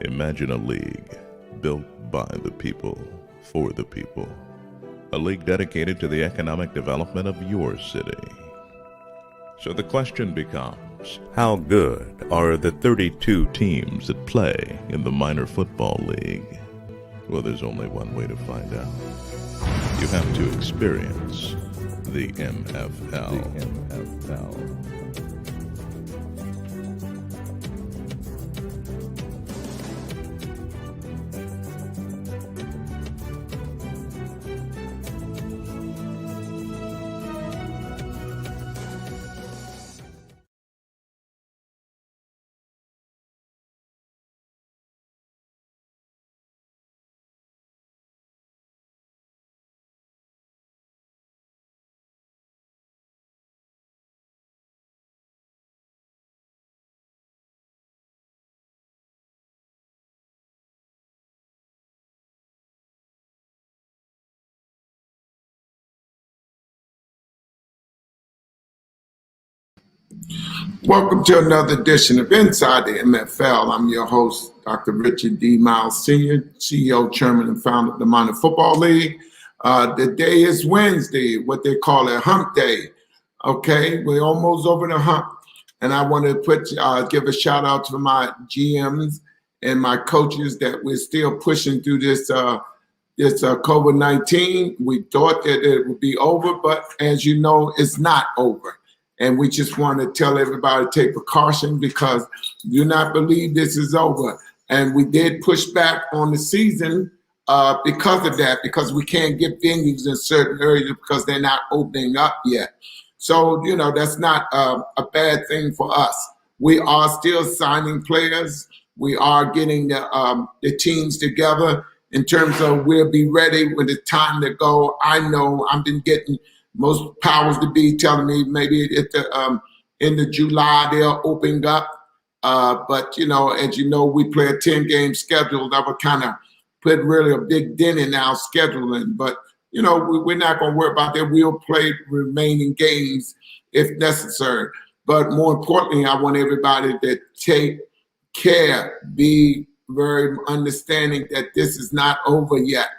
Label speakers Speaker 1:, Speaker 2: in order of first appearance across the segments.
Speaker 1: Imagine a league built by the people, for the people. A league dedicated to the economic development of your city. So the question becomes, how good are the 32 teams that play in the minor football league? Well, there's only one way to find out. You have to experience the MFL.
Speaker 2: Welcome to another edition of Inside the MFL. I'm your host, Dr. Richard D. Myles Sr., CEO, Chairman, and Founder of the Minor Football League. The day is Wednesday, what they call a hump day. Okay, we're almost over the hump. And I want to give a shout out to my GMs and my coaches that we're still pushing through this COVID-19. We thought that it would be over, but as you know, it's not over. And we just want to tell everybody to take precaution because do not believe this is over. And we did push back on the season because of that, because we can't get venues in certain areas because they're not opening up yet. So, you know, that's not a bad thing for us. We are still signing players. We are getting the teams together in terms of we'll be ready when it's time to go. I know I've been getting most powers to be telling me maybe at the end of July they'll open up. But, you know, as you know, we play a 10-game schedule. That would kind of put really a big dent in our scheduling. But, you know, we're not going to worry about that. We'll play remaining games if necessary. But more importantly, I want everybody to take care, be very understanding that this is not over yet.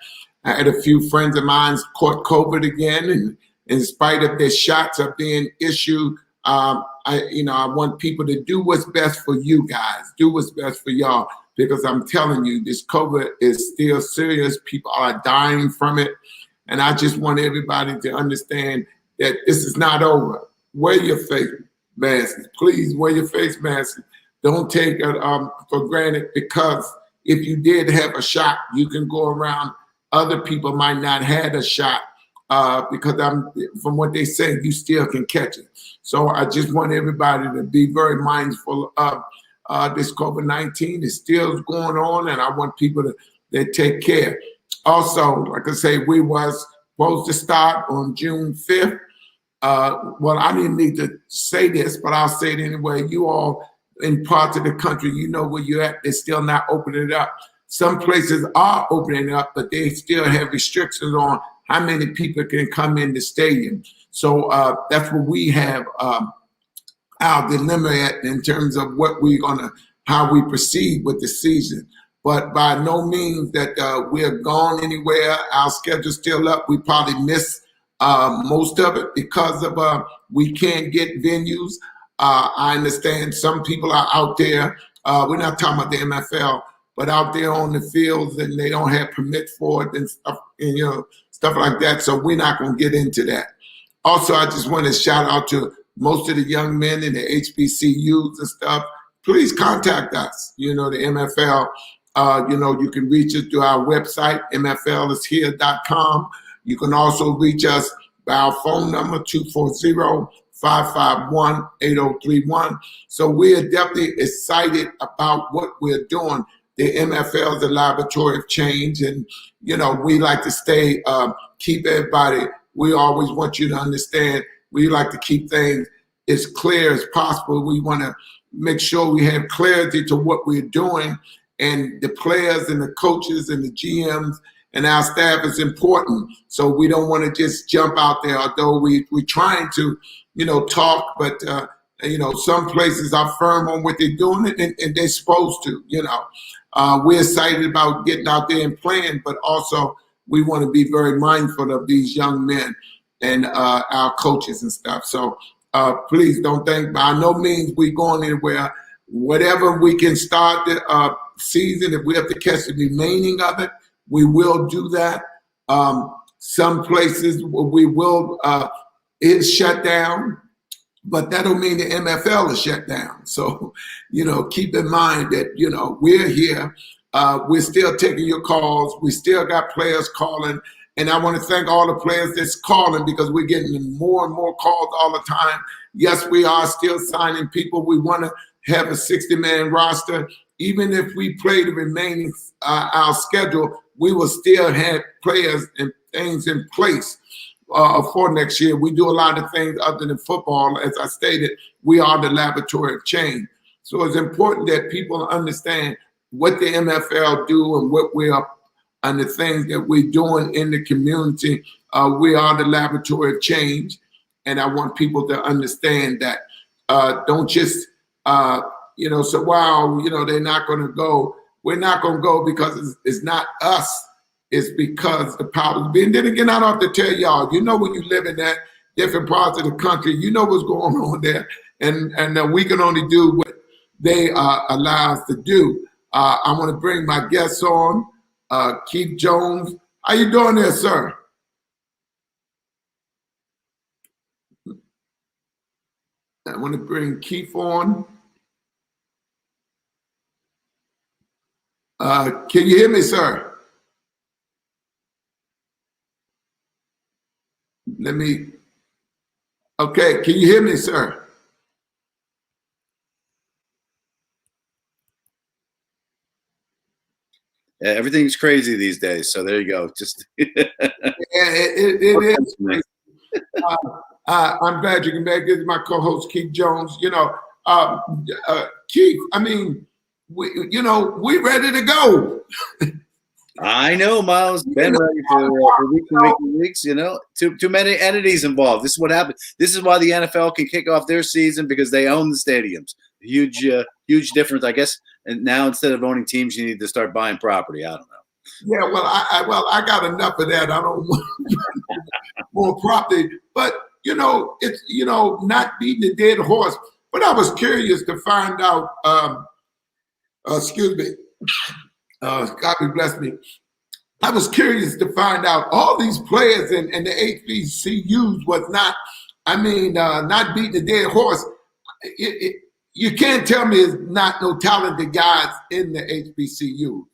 Speaker 2: I had a few friends of mine caught COVID again, and in spite of their shots are being issued, I want people to do what's best for you guys, do what's best for y'all, because I'm telling you, this COVID is still serious. People are dying from it. And I just want everybody to understand that this is not over. Wear your face masks. Please wear your face masks. Don't take it for granted, because if you did have a shot, you can go around. Other people might not have a shot. Because from what they say, you still can catch it. So I just want everybody to be very mindful of this COVID-19. It's still going on, and I want people to take care. Also, like I say, we was supposed to start on June 5th. Well, I didn't need to say this, but I'll say it anyway. You all in parts of the country, you know where you're at, they're still not opening it up. Some places are opening up, but they still have restrictions on how many people can come in the stadium. So that's what we have our dilemma at in terms of how we proceed with the season. But by no means that we're gone anywhere. Our schedule's still up. We probably miss most of it because of we can't get venues. I understand some people are out there. We're not talking about the MFL, but out there on the fields, and they don't have permit for it and stuff, and stuff like that. So we're not going to get into that. Also, I just want to shout out to most of the young men in the HBCUs and stuff. Please contact us. The MFL. You can reach us through our website, mflishere.com. You can also reach us by our phone number, 240-551-8031. So we are definitely excited about what we're doing. The MFL is a laboratory of change, and we like to keep everybody. We always want you to understand. We like to keep things as clear as possible. We want to make sure we have clarity to what we're doing, and the players and the coaches and the GMs and our staff is important. So we don't want to just jump out there, although we're trying to, talk, but some places are firm on what they're doing, and they're supposed to. We're excited about getting out there and playing, but also we want to be very mindful of these young men and our coaches and stuff. So please don't think by no means we going anywhere. Whatever we can start the season, if we have to catch the remaining of it, we will do that. Some places we will is shut down, but that don't mean the MFL is shut down. So, keep in mind that, we're here. We're still taking your calls. We still got players calling. And I want to thank all the players that's calling, because we're getting more and more calls all the time. Yes, we are still signing people. We want to have a 60-man roster. Even if we play the remaining our schedule, we will still have players and things in place for next year. We do a lot of things other than football. As I stated, we are the laboratory of change. So it's important that people understand what the MFL do and what we are and the things that we're doing in the community. We are the laboratory of change. And I want people to understand that. Don't just, so wow, they're not going to go. We're not going to go because it's not us. It's because the powers be. And then again, I don't have to tell y'all, when you live in that different parts of the country, what's going on there. And we can only do what they allow us to do. I want to bring my guests on, Keith Jones. How you doing there, sir? I want to bring Keith on. Can you hear me, sir? Okay, can you hear me, sir?
Speaker 3: Yeah, everything's crazy these days, so there you go. Just
Speaker 2: it is crazy. I'm glad you can make it. My co-host Keith Jones. Keith, I mean, we ready to go.
Speaker 3: I know, Myles. Been ready for weeks and weeks and weeks. Too many entities involved. This is what happens. This is why the NFL can kick off their season, because they own the stadiums. Huge difference, I guess. And now instead of owning teams, you need to start buying property. I don't know.
Speaker 2: Yeah, well, I got enough of that. I don't want more property. But it's not beating the dead horse. But I was curious to find out. Excuse me. God bless me. I was curious to find out all these players and the HBCUs was not. Not beating the dead horse. You can't tell me there's not no talented guys in the HBCU.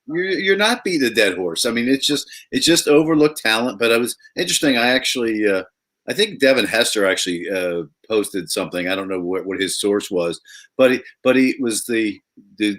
Speaker 3: You're not beating the dead horse. I mean, it's just overlooked talent. But it was interesting. I think Devin Hester actually posted something. I don't know what his source was, but he was the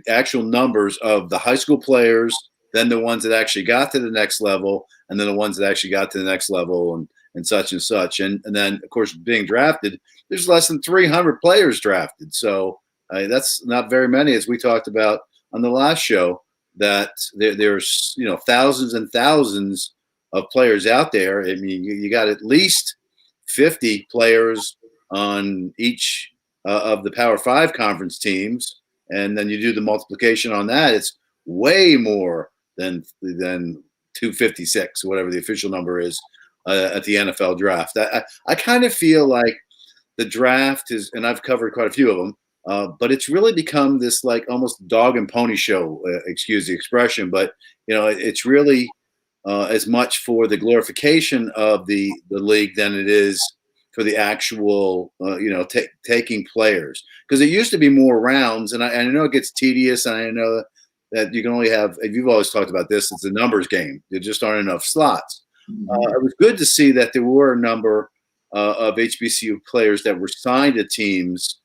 Speaker 3: actual numbers of the high school players, then the ones that actually got to the next level, and then the ones that actually got to the next level, and such and such. And then, of course, being drafted, there's less than 300 players drafted. So that's not very many, as we talked about on the last show, that there's thousands and thousands of players out there. I mean, you got at least 50 players on each of the Power 5 conference teams. And then you do the multiplication on that, it's way more than 256, whatever the official number is at the NFL draft. I kind of feel like the draft is, and I've covered quite a few of them, but it's really become this like almost dog and pony show, excuse the expression, but it's really as much for the glorification of the league than it is for the actual, taking players. Because it used to be more rounds, and I know it gets tedious, and I know that you can only have, you've always talked about this, it's a numbers game. There just aren't enough slots. It was good to see that there were a number of HBCU players that were signed to teams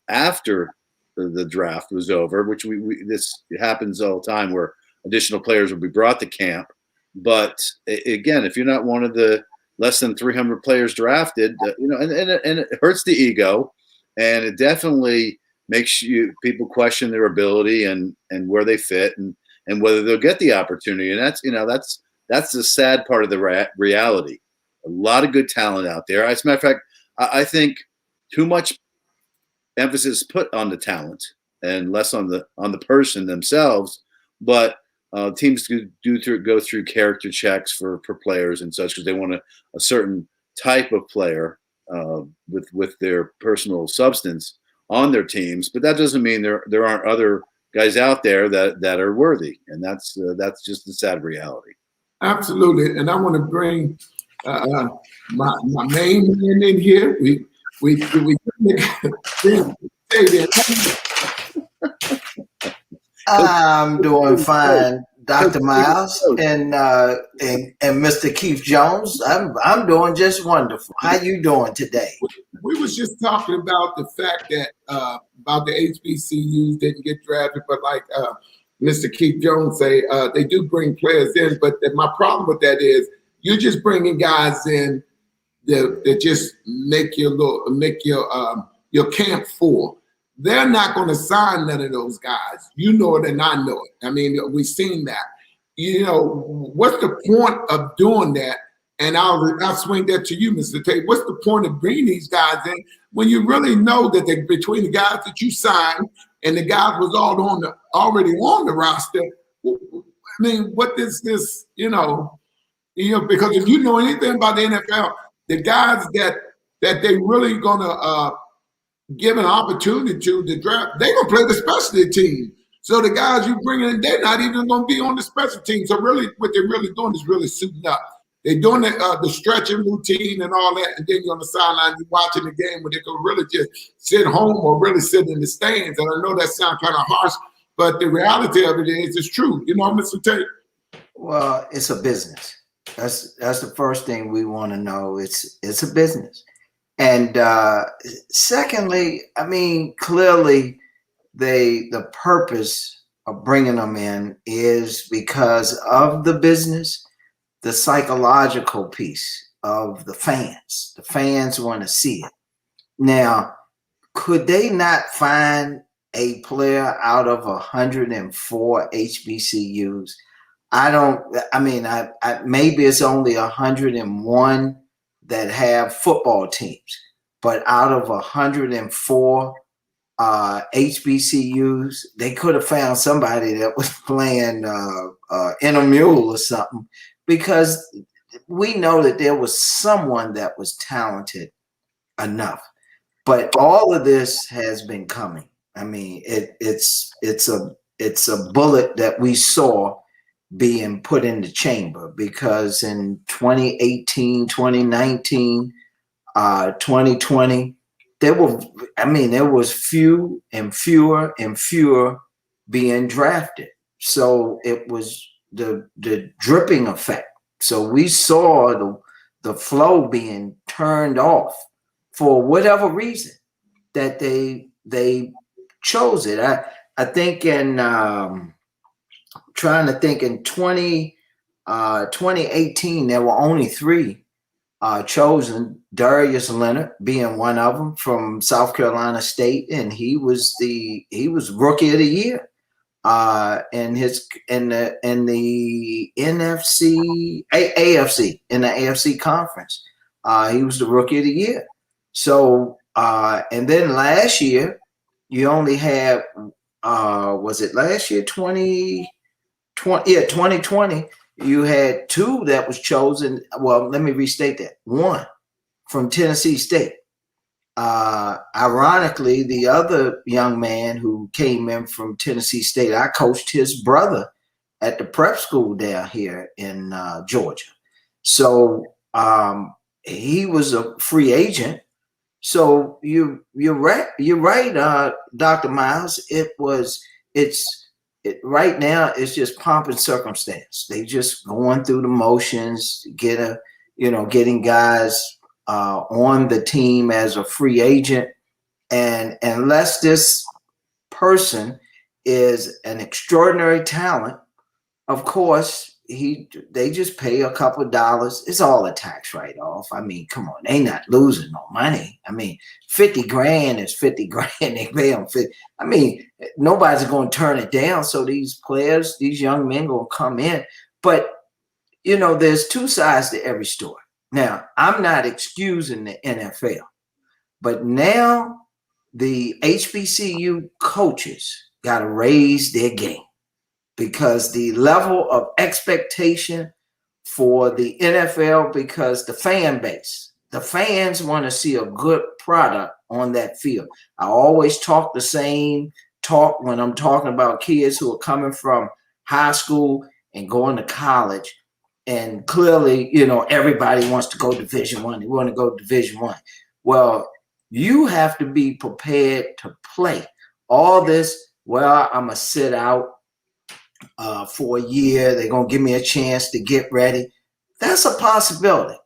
Speaker 3: after the draft was over, which this happens all the time, where additional players will be brought to camp. But again, if you're not one of the less than 300 players drafted, and it hurts the ego, and it definitely makes people question their ability and where they fit and whether they'll get the opportunity. And that's the sad part of the reality. A lot of good talent out there. As a matter of fact, I think too much emphasis put on the talent and less on the person themselves. But teams go through character checks for players and such because they want a certain type of player with their personal substance on their teams. But that doesn't mean there aren't other guys out there that are worthy, and that's just the sad reality.
Speaker 2: Absolutely, and I want to bring my main man in here. We
Speaker 4: I'm doing fine, Dr. Myles and Mr. Keith Jones. I'm doing just wonderful. How you doing today?
Speaker 2: We was just talking about the fact that about the HBCUs didn't get drafted, but like Mr. Keith Jones say, they do bring players in. But my problem with that is you're just bringing guys in that just make your camp full. They're not going to sign none of those guys. You know it and I know it. I mean, we've seen that. You know, what's the point of doing that? And I'll swing that to you, Mr. Tate. What's the point of bringing these guys in when you really know that between the guys that you signed and the guys was already on the roster? I mean, what is this? You know, because if you know anything about the NFL, the guys that they really gonna give an opportunity to draft, they're gonna play the specialty team. So the guys you bring in, they're not even gonna be on the special team. So really, what they're really doing is really suiting up. They're doing the stretching routine and all that, and then you're on the sideline, you're watching the game where they can really just sit home or really sit in the stands. And I know that sounds kind of harsh, but the reality of it is, it's true. You know, Mr. Tate?
Speaker 4: Well, it's a business. That's the first thing we want to know. It's a business. And secondly, I mean, clearly the purpose of bringing them in is because of the business. The psychological piece of the fans. The fans want to see it. Now, could they not find a player out of 104 HBCUs? Maybe it's only 101 that have football teams, but out of 104 HBCUs, they could have found somebody that was playing intramural or something, because we know that there was someone that was talented enough. But all of this has been coming. I mean, it's a bullet that we saw being put in the chamber, because in 2018, 2019, 2020, there was few and fewer and fewer being drafted. So it was the dripping effect. So we saw the flow being turned off for whatever reason that they chose it. I think in trying to think in 2018 there were only 3 chosen, Darius Leonard being one of them from South Carolina State, and he was rookie of the year. In the AFC conference, he was the rookie of the year. So and then last year you only had was it last year 2020 you had 2 that was chosen. Well, let me restate that. 1 from Tennessee State. Ironically, the other young man who came in from Tennessee State, I coached his brother at the prep school down here in Georgia. So he was a free agent. So you're right, Dr. Myles. Right now it's just pomp and circumstance. They just going through the motions, getting guys on the team as a free agent, and unless this person is an extraordinary talent, of course they just pay a couple of dollars. It's all a tax write-off. I mean, come on, they not losing no money. I mean, 50 grand is 50 grand. They pay them 50. I mean, nobody's going to turn it down. So these players, these young men, going to come in. But there's 2 sides to every story. Now, I'm not excusing the NFL. But now the HBCU coaches got to raise their game, because the level of expectation for the NFL, because the fan base, the fans want to see a good product on that field. I always talk the same talk when I'm talking about kids who are coming from high school and going to college. And clearly, everybody wants to go Division I. They want to go Division I. Well, you have to be prepared to play. All this, well, I'm going to sit out for a year. They're going to give me a chance to get ready. That's a possibility.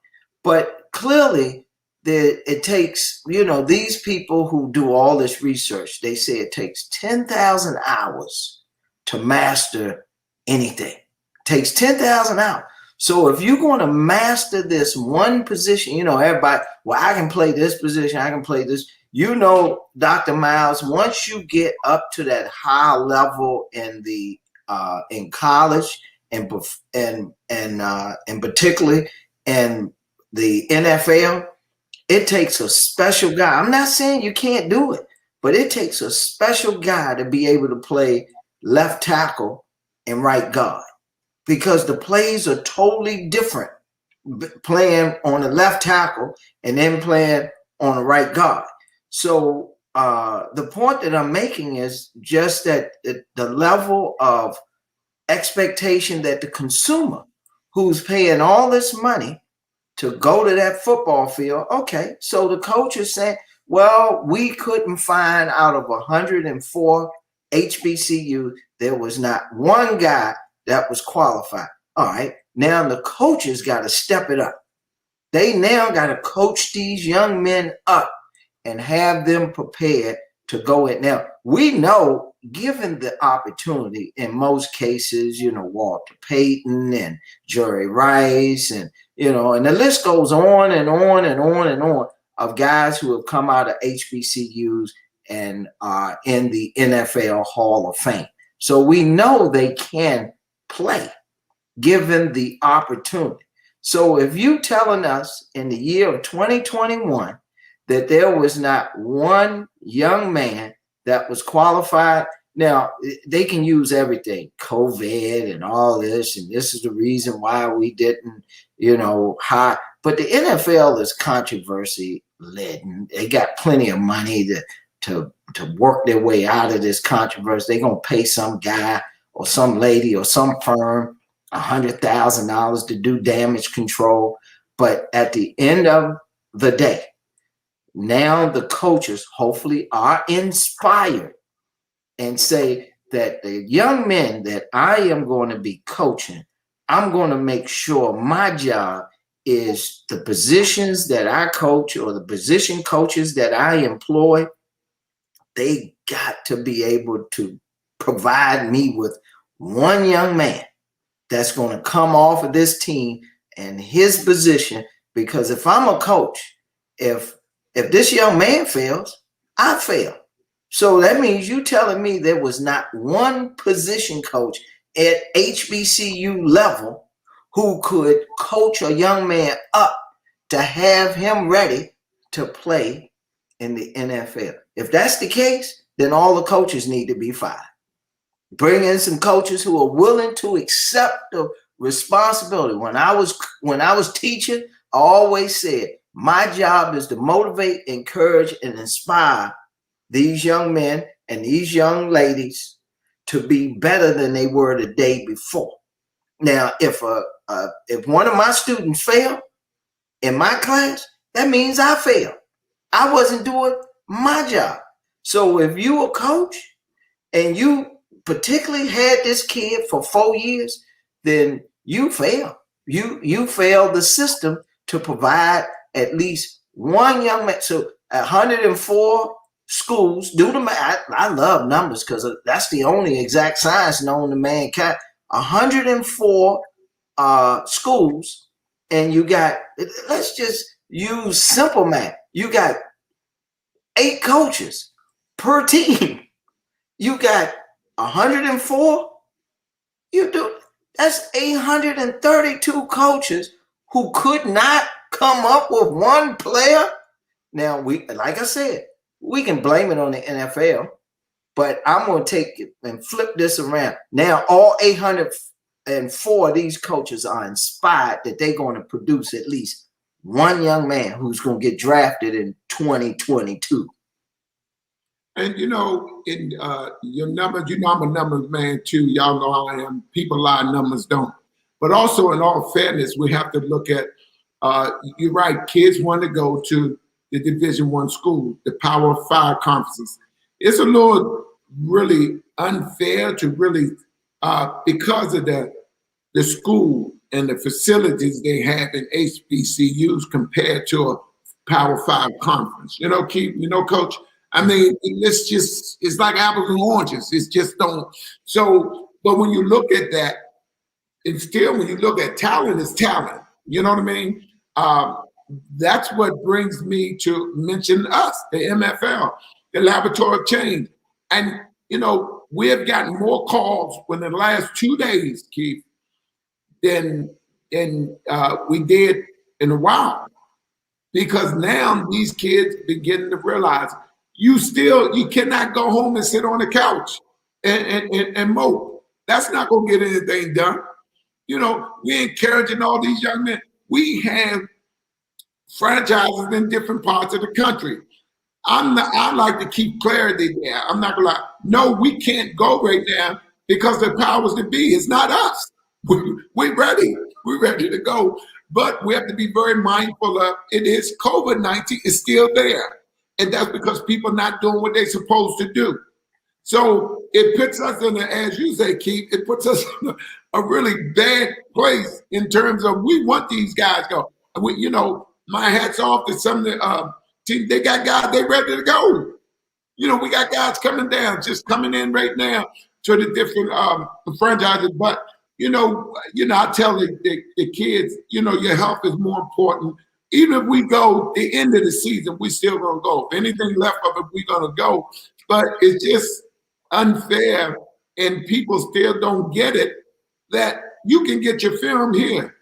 Speaker 4: But clearly, it takes, these people who do all this research, they say it takes 10,000 hours to master anything. It takes 10,000 hours. So if you're going to master this one position, everybody, well, I can play this position, I can play this. Dr. Myles, once you get up to that high level in the in college and particularly in the NFL, it takes a special guy. I'm not saying you can't do it, but it takes a special guy to be able to play left tackle and right guard, because the plays are totally different playing on the left tackle and then playing on the right guard. So the point that I'm making is just that the level of expectation that the consumer who's paying all this money to go to that football field, okay, so the coach is saying, well, we couldn't find out of 104 HBCU, there was not one guy that was qualified. All right, now the coaches got to step it up. They now got to coach these young men up and have them prepared to go in. Now, we know, given the opportunity, in most cases, Walter Payton and Jerry Rice and, and the list goes on and on and on and on of guys who have come out of HBCUs and are in the NFL Hall of Fame. So we know they can play given the opportunity. So if you telling us in the year of 2021 that there was not one young man that was qualified, now they can use everything, COVID and all this, and this is the reason why we didn't, hire. But the NFL is controversy laden. They got plenty of money to work their way out of this controversy. They're gonna pay some guy or some lady or some firm $100,000 to do damage control. But at the end of the day, now the coaches hopefully are inspired and say that the young men that I am going to be coaching, I'm going to make sure my job is the positions that I coach or the position coaches that I employ, they got to be able to provide me with one young man that's going to come off of this team and his position. Because if I'm a coach, if this young man fails, I fail. So that means you telling me there was not one position coach at HBCU level who could coach a young man up to have him ready to play in the NFL. If that's the case, then all the coaches need to be fired. Bring in some coaches who are willing to accept the responsibility. When I was teaching, I always said, my job is to motivate, encourage, and inspire these young men and these young ladies to be better than they were the day before. Now, if one of my students fail in my class, that means I failed. I wasn't doing my job. So if you a coach and you particularly had this kid for 4 years, then you fail. You fail the system to provide at least one young man. So 104 schools, do the math. I love numbers because that's the only exact science known to mankind. 104 schools, and you got, let's just use simple math. You got 8 coaches per team. You got 104. That's 832 coaches who could not come up with one player Now, like I said, we can blame it on the NFL, but I'm going to take it and flip this around. Now, all 804 of these coaches are inspired that they're going to produce at least one young man who's going to get drafted in 2022.
Speaker 2: And in your numbers, I'm a numbers man too. Y'all know how I am. People lie, numbers don't. But also, in all fairness, we have to look at. You're right. Kids want to go to the Division I school, the Power 5 conferences. It's a little really unfair to really because of the school and the facilities they have in HBCUs compared to a Power 5 conference. Keith. Coach. I mean, it's like apples and oranges. It's just don't. So, but when you look at that, and still when you look at talent, it's talent. You know what I mean? That's what brings me to mention us, the MFL, the Laboratory of Change. And, we have gotten more calls within the last 2 days, Keith, than we did in a while. Because now these kids beginning to realize you cannot go home and sit on the couch and mope. That's not going to get anything done. We're encouraging all these young men. We have franchises in different parts of the country. I like to keep clarity there. I'm not going to lie. No, we can't go right now because the powers that be. It's not us. We're ready. We're ready to go. But we have to be very mindful of it is COVID-19 is still there. And that's because people are not doing what they're supposed to do. So it puts us in, as you say, Keith, it puts us in a really bad place in terms of we want these guys to go. My hat's off to some of the teams. They got guys, they ready to go. We got guys coming in right now to the different franchises. But, I tell the kids, your health is more important. Even if we go the end of the season, we still gonna go. If anything left of it, we're gonna go. But it's just unfair, and people still don't get it, that you can get your film here.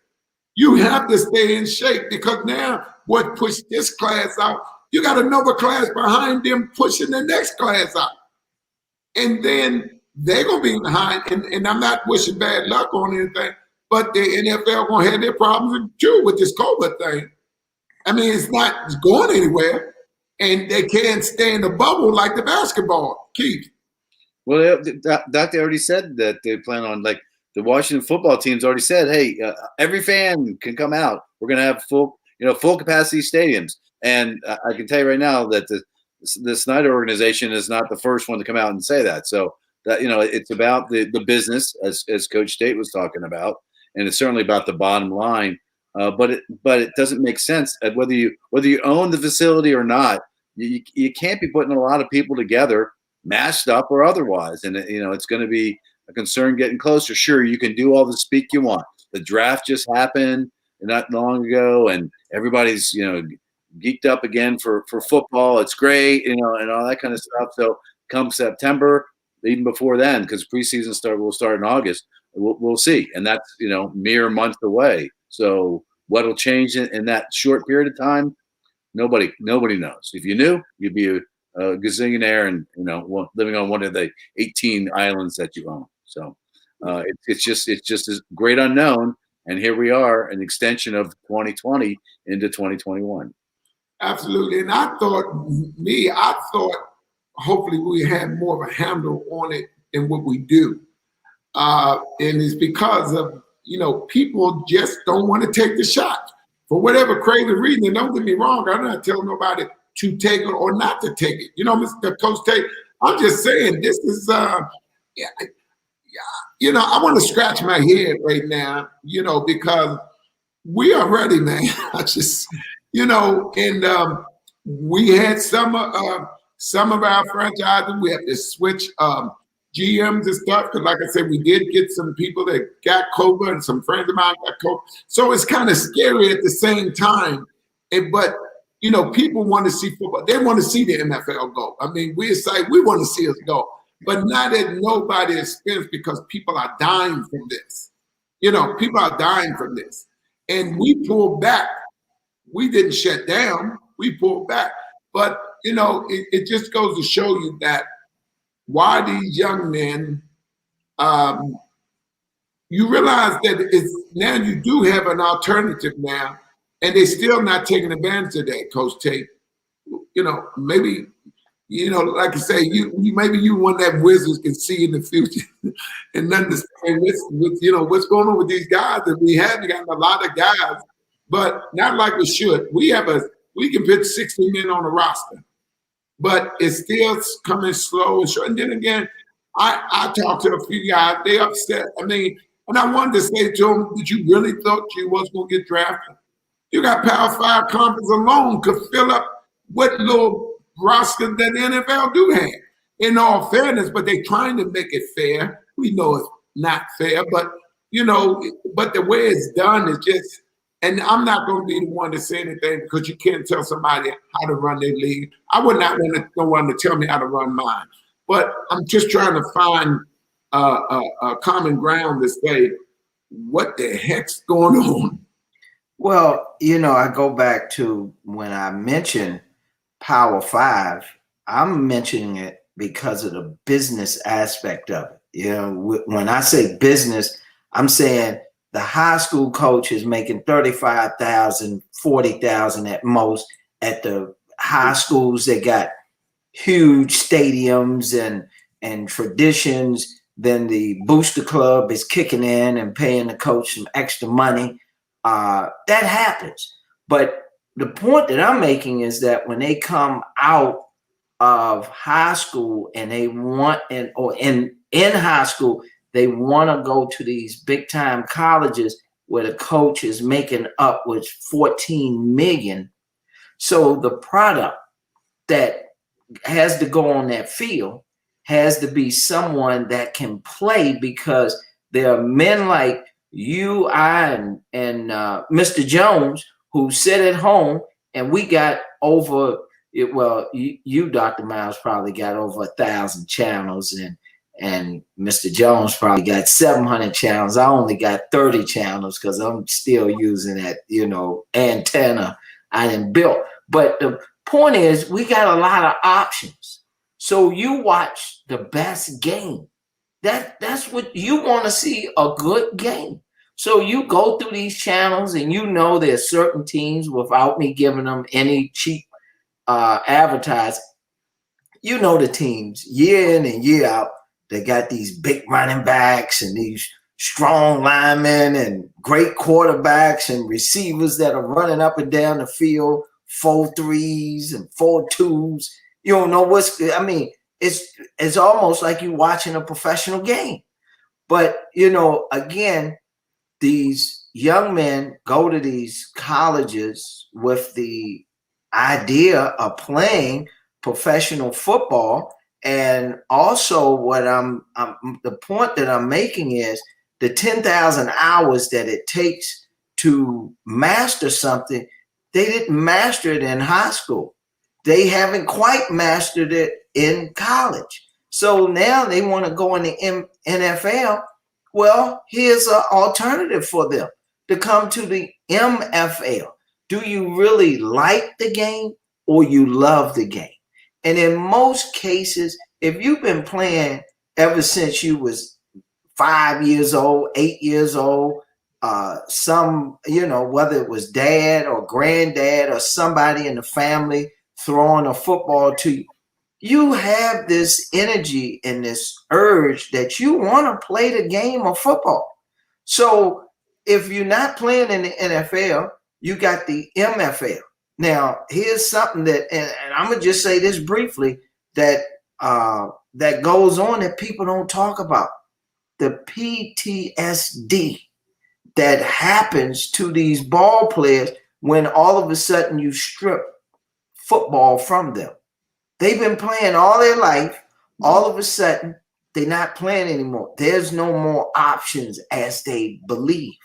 Speaker 2: You have to stay in shape because now what pushed this class out, you got another class behind them pushing the next class out. And then they're gonna be behind, and I'm not wishing bad luck on anything, but the NFL gonna have their problems too with this COVID thing. I mean, it's going anywhere, and they can't stay in the bubble like the basketball. Keith.
Speaker 3: Well, Doc, they already said that they plan on, like, the Washington football team's already said, hey, every fan can come out. We're going to have full capacity stadiums. And I can tell you right now that the Snyder organization is not the first one to come out and say that. So that, it's about the business, as Coach Tate was talking about, and it's certainly about the bottom line. But it doesn't make sense whether you own the facility or not. You can't be putting a lot of people together, masked up or otherwise, and it's going to be a concern getting closer. Sure, you can do all the speak you want. The draft just happened not long ago, and everybody's geeked up again for football. It's great, and all that kind of stuff. So come September, even before then, because preseason will start in August. We'll see, and that's mere months away. So what'll change in that short period of time? Nobody knows. If you knew, you'd be a gazillionaire and living on one of the 18 islands that you own. So it's just a great unknown. And here we are, an extension of 2020 into 2021.
Speaker 2: Absolutely. And I thought hopefully we had more of a handle on it than what we do. And it's because of people just don't want to take the shot for whatever crazy reason. And don't get me wrong, I'm not telling nobody to take it or not to take it. Mr. Coach Tate, I'm just saying this is, I want to scratch my head right now, because we are ready, man. And we had some of our franchises, we have to switch GMs and stuff, because like I said, we did get some people that got COVID and some friends of mine got COVID. So it's kind of scary at the same time. But people want to see football. They want to see the MFL go. I mean, we want to see us go, but not at nobody's expense, because people are dying from this. People are dying from this. And we pulled back. We didn't shut down. we pulled back. But, it just goes to show you that why these young men, you realize that now you do have an alternative now, and they're still not taking advantage of that, Coach Tate. Maybe, like I say, maybe you one that Wizards can see in the future and understand what's going on with these guys. That we haven't gotten a lot of guys, but not like we should. We can put 60 men on the roster, but it's still coming slow and short. And then again, I talked to a few guys. They upset. I mean, and I wanted to say to them, did you really thought you was going to get drafted? You got Power 5 conference alone could fill up what little roster that the NFL do have. In all fairness, but they're trying to make it fair. We know it's not fair, but but the way it's done is just. And I'm not going to be the one to say anything because you can't tell somebody how to run their league. I would not want no one to tell me how to run mine. But I'm just trying to find a common ground to say, what the heck's going on?
Speaker 4: Well, I go back to when I mentioned Power 5, I'm mentioning it because of the business aspect of it. When I say business, I'm saying the high school coach is making $35,000, $40,000 at most. At the high schools, they got huge stadiums and traditions. Then the booster club is kicking in and paying the coach some extra money. That happens. But the point that I'm making is that when they come out of high school and they want in high school, they want to go to these big time colleges where the coach is making upwards 14 million. So the product that has to go on that field has to be someone that can play, because there are men like you, I, and Mr. Jones who sit at home, and we got over it. Well, you, Dr. Myles, probably got over 1,000 channels, and Mr. Jones probably got 700 channels. I only got 30 channels because I'm still using that, antenna I done built. But the point is, we got a lot of options. So you watch the best game. That's what you want to see, a good game. So you go through these channels, and there's certain teams, without me giving them any cheap advertising. The teams year in and year out. They got these big running backs and these strong linemen and great quarterbacks and receivers that are running up and down the field, 4-3s and 4-2s. You don't know it's almost like you're watching a professional game. But, again, these young men go to these colleges with the idea of playing professional football. And also the point that I'm making is the 10,000 hours that it takes to master something, they didn't master it in high school. They haven't quite mastered it in college. So now they want to go in the NFL. Well, here's an alternative for them to come to the MFL. Do you really like the game or you love the game? And in most cases, if you've been playing ever since you was 5 years old, 8 years old, whether it was dad or granddad or somebody in the family throwing a football to you, you have this energy and this urge that you want to play the game of football. So if you're not playing in the NFL, you got the MFL. Now, here's something that, and I'm going to just say this briefly, that goes on that people don't talk about. The PTSD that happens to these ball players when all of a sudden you strip football from them. They've been playing all their life. All of a sudden, they're not playing anymore. There's no more options as they believe.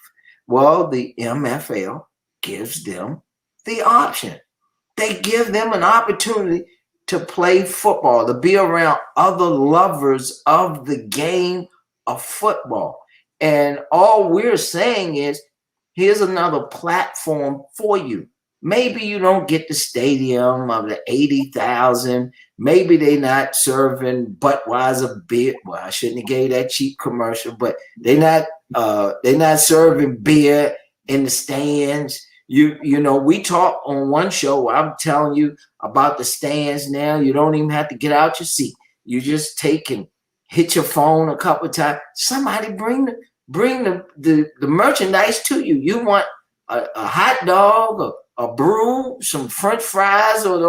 Speaker 4: Well, the MFL gives them the option. They give them an opportunity to play football, to be around other lovers of the game of football. And all we're saying is, here's another platform for you. maybe you don't get the stadium of the 80,000. Maybe they're not serving Budweiser beer. Well, I shouldn't have gave that cheap commercial, but they're not serving beer in the stands. You know, we talked on one show. I'm telling you about the stands now. You don't even have to get out your seat. You just take and hit your phone a couple of times. Somebody bring the merchandise to you. You want a hot dog, a brew, some French fries, or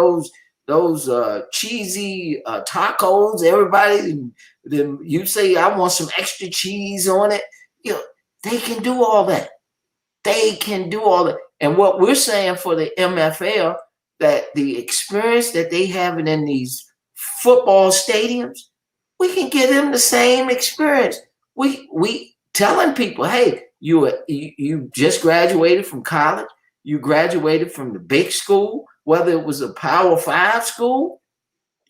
Speaker 4: those cheesy tacos. Everybody, you say, I want some extra cheese on it. You know, they can do all that. They can do all that. And what we're saying for the MFL, that the experience that they have in these football stadiums, we can give them the same experience. We telling people, hey, you just graduated from college, you graduated from the big school, whether it was a Power 5 school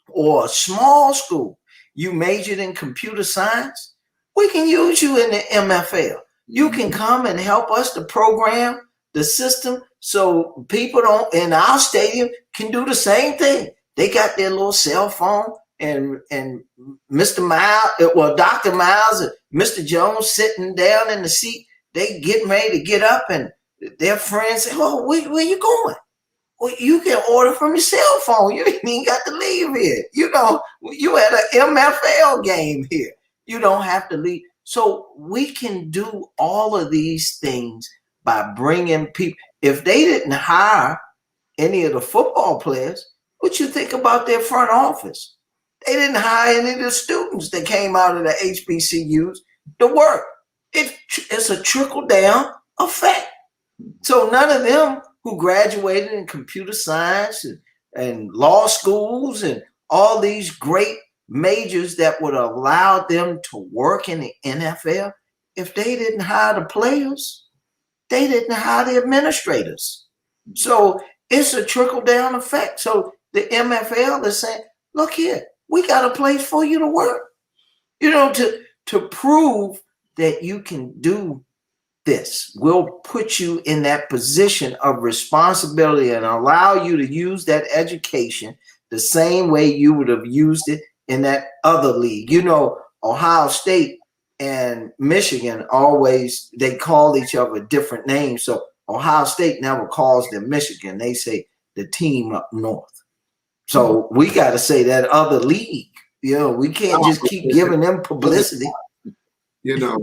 Speaker 4: or a small school, you majored in computer science, we can use you in the MFL. You can come and help us to program the system so people in our stadium can do the same thing. They got their little cell phone, and Mr. Myles, well, Dr. Myles and Mr. Jones sitting down in the seat, they getting ready to get up, and their friends say, oh, where you going? Well, you can order from your cell phone. You ain't even got to leave here. You know, you at an MFL game here. You don't have to leave. So we can do all of these things by bringing people. If they didn't hire any of the football players, what you think about their front office? They didn't hire any of the students that came out of the HBCUs to work. It's a trickle-down effect. So none of them who graduated in computer science and law schools and all these great majors that would allow them to work in the NFL, if they didn't hire the players, they didn't hire the administrators. So it's a trickle-down effect. So the MFL is saying, look here, we got a place for you to work, you know, to prove that you can do this. We'll put you in that position of responsibility and allow you to use that education the same way you would have used it in that other league. You know, Ohio State and Michigan always, they call each other different names. So Ohio State never calls them Michigan. They say the team up north. So we got to say that other league. You know, we can't just keep giving them publicity.
Speaker 2: You know,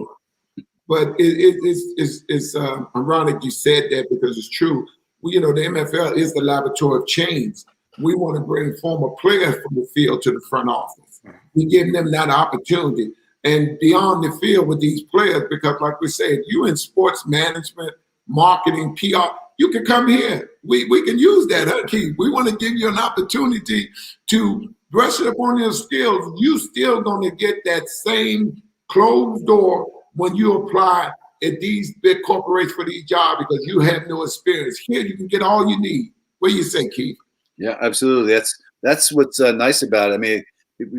Speaker 2: but it's ironic you said that, because it's true. You know, the MFL is the laboratory of change. We want to bring former players from the field to the front office. We give them that opportunity. And beyond the field with these players, because like we said, you in sports management, marketing, PR, you can come here. We can use that, huh, Keith? We want to give you an opportunity to brush up on your skills. You still going to get that same closed door when you apply at these big corporations for these jobs, because you have no experience. Here, you can get all you need. What do you say, Keith?
Speaker 3: Yeah, absolutely. That's what's nice about it. I mean,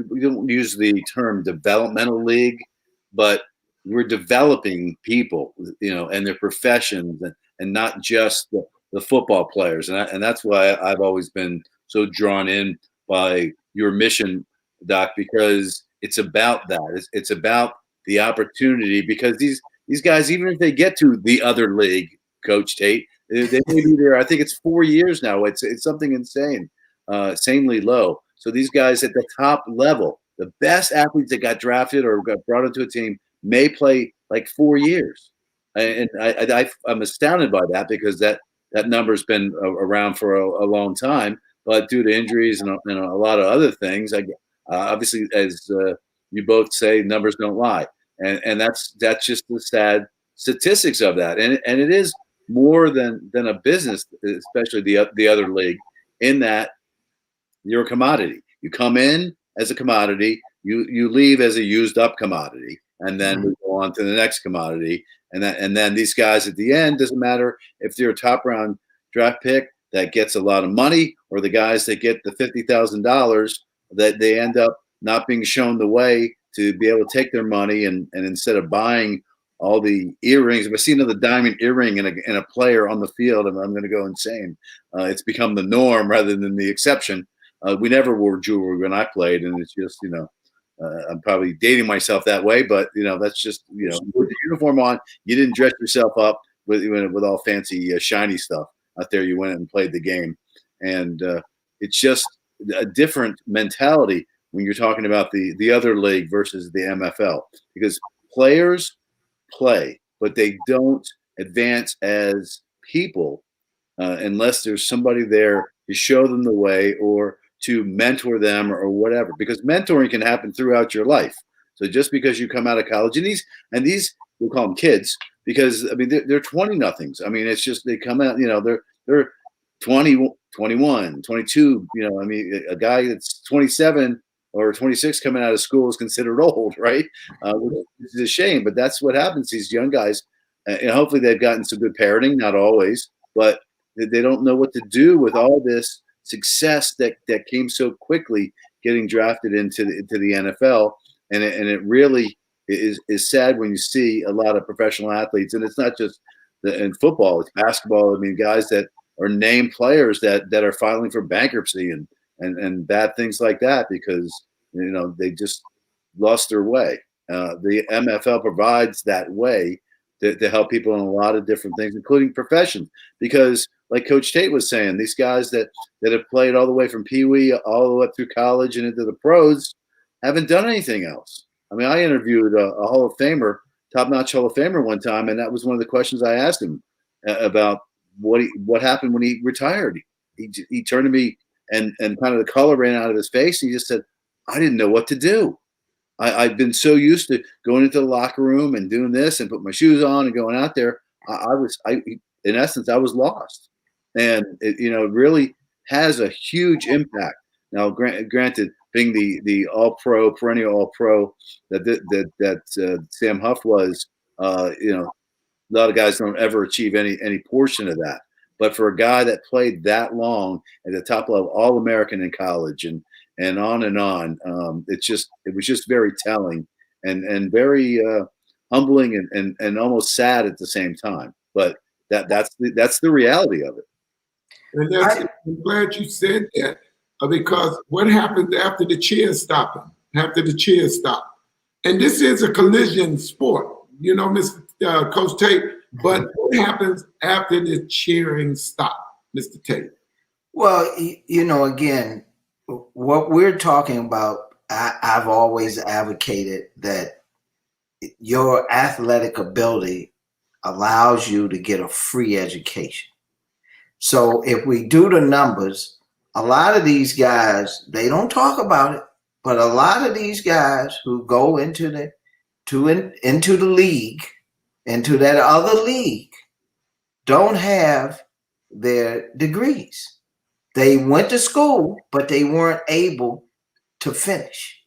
Speaker 3: we don't use the term developmental league, but we're developing people, you know, and their professions, and not just the football players. And that's why I've always been so drawn in by your mission, Doc, because it's about that. It's about the opportunity, because these guys, even if they get to the other league, Coach Tate, they may be there. I think it's 4 years now. It's something insane, insanely low. So these guys at the top level, the best athletes that got drafted or got brought into a team, may play like 4 years. And I'm astounded by that, because that number's been around for a long time. But due to injuries and a lot of other things, obviously, as you both say, numbers don't lie. And that's just the sad statistics of that. And it is more than a business, especially the other league, in that you're a commodity. You come in as a commodity, you leave as a used up commodity, and then we go on to the next commodity. And then these guys at the end, doesn't matter if they're a top round draft pick that gets a lot of money, or the guys that get the $50,000, that they end up not being shown the way to be able to take their money, and instead of buying all the earrings. If I see another diamond earring in a player on the field, I'm going to go insane. It's become the norm rather than the exception. We never wore jewelry when I played, and it's just, I'm probably dating myself that way, but that's just, you put the uniform on. You didn't dress yourself up with all fancy shiny stuff. Out there, you went and played the game, and it's just a different mentality when you're talking about the other league versus the MFL, because players play, but they don't advance as people unless there's somebody there to show them the way or to mentor them or whatever, because mentoring can happen throughout your life. So just because you come out of college, and these we'll call them kids, because I mean they're 20 nothings. I mean, it's just they come out, they're 20, 21, 22. I mean, a guy that's 27 or 26 coming out of school is considered old, right? Which is a shame, but that's what happens. These young guys, and hopefully they've gotten some good parenting, not always, but they don't know what to do with all this success that came so quickly, getting drafted into the NFL, and it really is sad when you see a lot of professional athletes, and it's not just in football, it's basketball. I mean, guys that are named players that are filing for bankruptcy and bad things like that because they just lost their way. The MFL provides that way to help people in a lot of different things, including professions, because like Coach Tate was saying, these guys that have played all the way from Pee Wee all the way up through college and into the pros haven't done anything else. I mean, I interviewed a Hall of Famer, top-notch Hall of Famer one time, and that was one of the questions I asked him about what happened when he retired. He turned to me and kind of the color ran out of his face. He just said, I didn't know what to do. I've been so used to going into the locker room and doing this and put my shoes on and going out there. In essence, I was lost. And it really has a huge impact. Now, granted, being the all-pro, perennial all-pro that Sam Huff was, a lot of guys don't ever achieve any portion of that. But for a guy that played that long at the top level, All-American in college and on and on, it was just very telling and very humbling and almost sad at the same time. But that's the reality of it.
Speaker 2: And I'm glad you said that because what happens after the cheers stop? After the cheers stop, and this is a collision sport, Mr. Coach Tate. But what happens after the cheering stop, Mr. Tate?
Speaker 4: Well, again, what we're talking about, I've always advocated that your athletic ability allows you to get a free education. So if we do the numbers, a lot of these guys, they don't talk about it, but a lot of these guys who go into the league, into that other league, don't have their degrees. They went to school, but they weren't able to finish.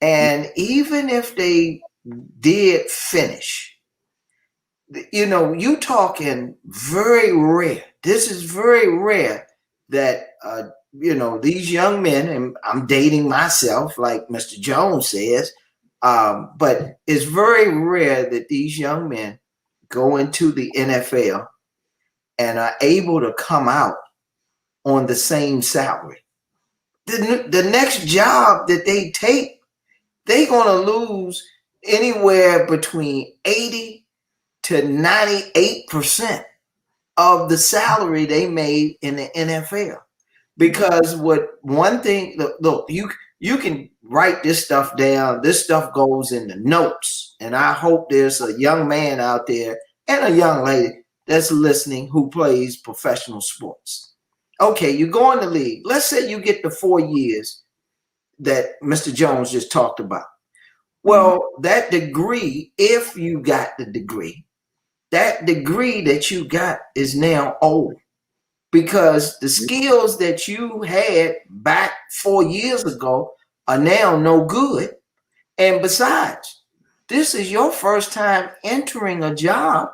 Speaker 4: And even if they did finish, you talking very rare. This is very rare that, these young men, and I'm dating myself like Mr. Jones says, but it's very rare that these young men go into the NFL and are able to come out on the same salary. The next job that they take, they're going to lose anywhere between 80 to 98% of the salary they made in the NFL. Because one thing, look, you can write this stuff down. This stuff goes in the notes. And I hope there's a young man out there and a young lady that's listening who plays professional sports. Okay, you go in the league. Let's say you get the 4 years that Mr. Jones just talked about. Well, that degree, if you got the degree, that degree that you got is now old because the skills that you had back 4 years ago are now no good. And besides, this is your first time entering a job.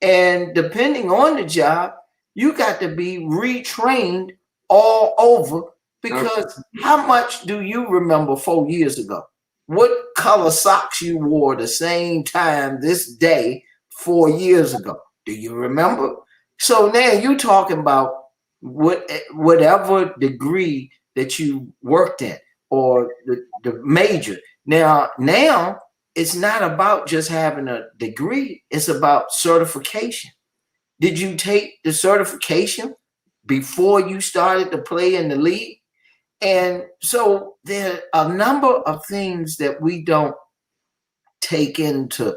Speaker 4: And depending on the job, you got to be retrained all over because how much do you remember 4 years ago? what color socks you wore the same time this day 4 years ago. Do you remember? So now you're talking about whatever degree that you worked in or the major. Now it's not about just having a degree. It's about certification. Did you take the certification before you started to play in the league? And so there are a number of things that we don't take into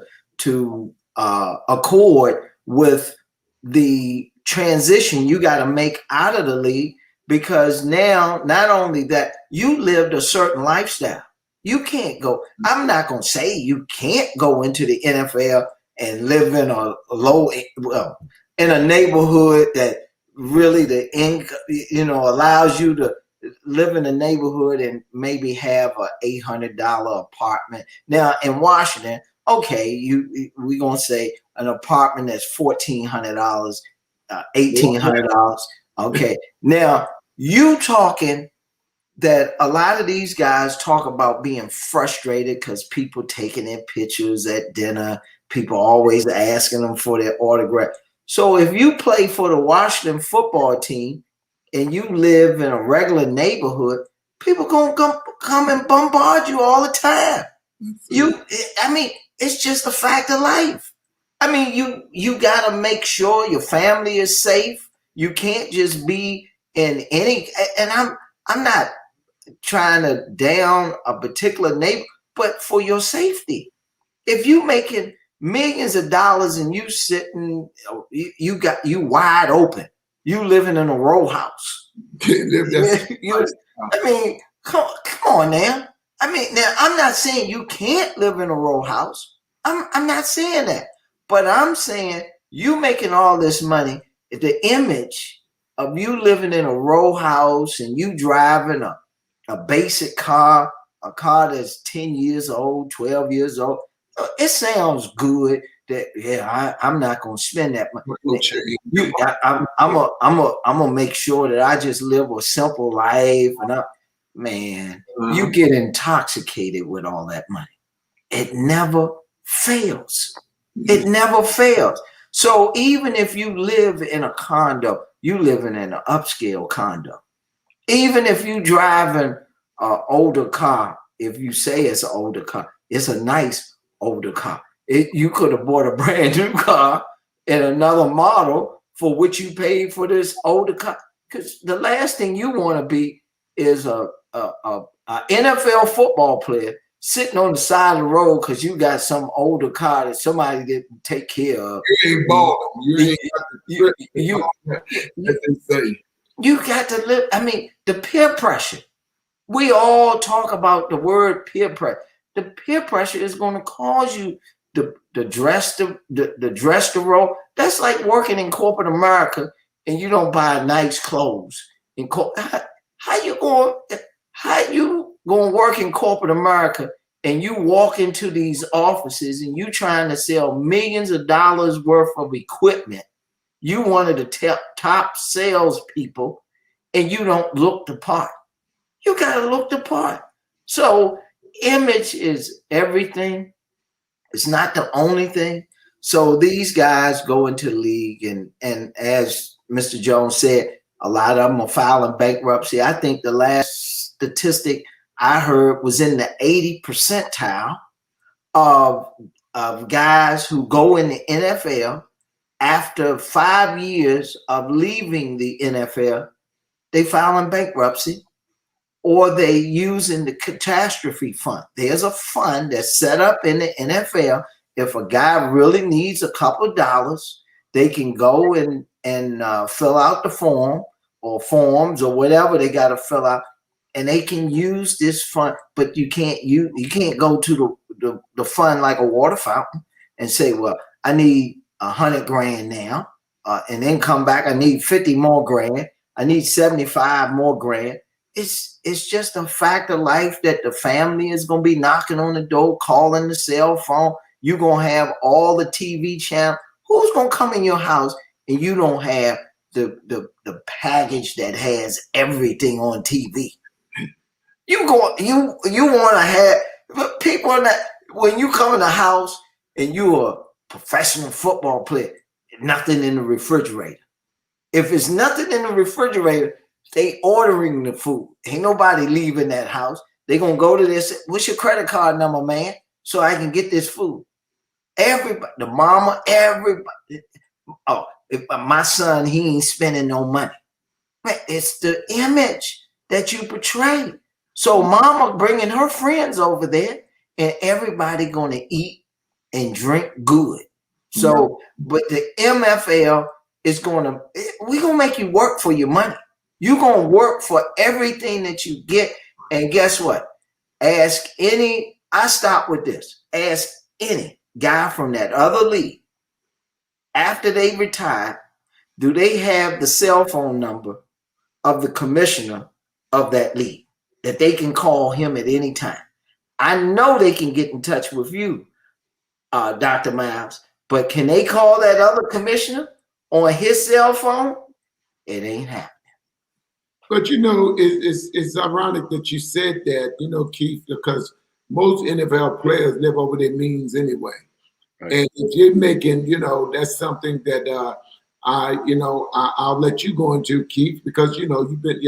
Speaker 4: accord with the transition you got to make out of the league, because now not only that, you lived a certain lifestyle. You can't go. I'm not going to say you can't go into the NFL and live in a in a neighborhood that really the income, allows you to live in a neighborhood and maybe have a $800 apartment. Now in Washington, okay, we're gonna say an apartment that's $1,400, $1,800. Okay, now you talking that a lot of these guys talk about being frustrated because people taking their pictures at dinner, people always asking them for their autograph. So if you play for the Washington football team and you live in a regular neighborhood, people gonna come and bombard you all the time. It's just a fact of life. I mean, you gotta make sure your family is safe. You can't just be in any. And I'm not trying to down a particular neighbor, but for your safety. If you making millions of dollars and you sitting, you wide open. You living in a row house. Come on now. Now I'm not saying you can't live in a row house. I'm not saying that. But I'm saying you making all this money, the image of you living in a row house and you driving a basic car, a car that's 10 years old, 12 years old, it sounds good that, I'm not going to spend that money. I'm going to make sure that I just live a simple life. And you get intoxicated with all that money. It never fails. It never fails. So even if you live in a condo, you living in an upscale condo. Even if you driving an older car, if you say it's an older car, it's a nice older car. You could have bought a brand new car and another model for which you paid for this older car. Because the last thing you want to be is a NFL football player sitting on the side of the road because you got some older car that somebody didn't take care of.
Speaker 2: You ain't balling.
Speaker 4: You got to live. The peer pressure. We all talk about the word peer pressure. The peer pressure is going to cause you the dress to roll. That's like working in corporate America and you don't buy nice clothes. How you going to work in corporate America and you walk into these offices and you trying to sell millions of dollars worth of equipment? You one of the top salespeople and you don't look the part. You got to look the part. So image is everything. It's not the only thing. So these guys go into the league and as Mr. Jones said, a lot of them are filing bankruptcy. I think the last statistic I heard was in the 80th percentile of guys who go in the NFL after 5 years of leaving the NFL, they filing bankruptcy. Or they using the catastrophe fund. There's a fund that's set up in the NFL. If a guy really needs a couple of dollars, they can go and fill out the form or forms or whatever they got to fill out, and they can use this fund. But you can't go to the fund like a water fountain and say, well, I need $100,000 now, and then come back. I need 50 more grand. I need 75 more grand. It's just a fact of life that the family is going to be knocking on the door, calling the cell phone. You're going to have all the TV channel. Who's going to come in your house and you don't have the package that has everything on TV? You want to have, But people are not, when you come in the house and you're a professional football player, nothing in the refrigerator. If it's nothing in the refrigerator, they ordering the food. Ain't nobody leaving that house. They gonna go to this. What's your credit card number, man? So I can get this food. Everybody, the mama, everybody. Oh, if my son, he ain't spending no money. Man, it's the image that you portray. So mama bringing her friends over there, and everybody gonna eat and drink good. So, but the MFL is we're gonna make you work for your money. You're gonna work for everything that you get. And guess what? I stop with this. Ask any guy from that other league after they retire, do they have the cell phone number of the commissioner of that league that they can call him at any time? I know they can get in touch with you, Dr. Myles, but can they call that other commissioner on his cell phone? It ain't happening.
Speaker 2: But it's ironic that you said that, Keith, because most NFL players live over their means anyway. Right. And if you're making, that's something that I'll let you go into, Keith, because you've been,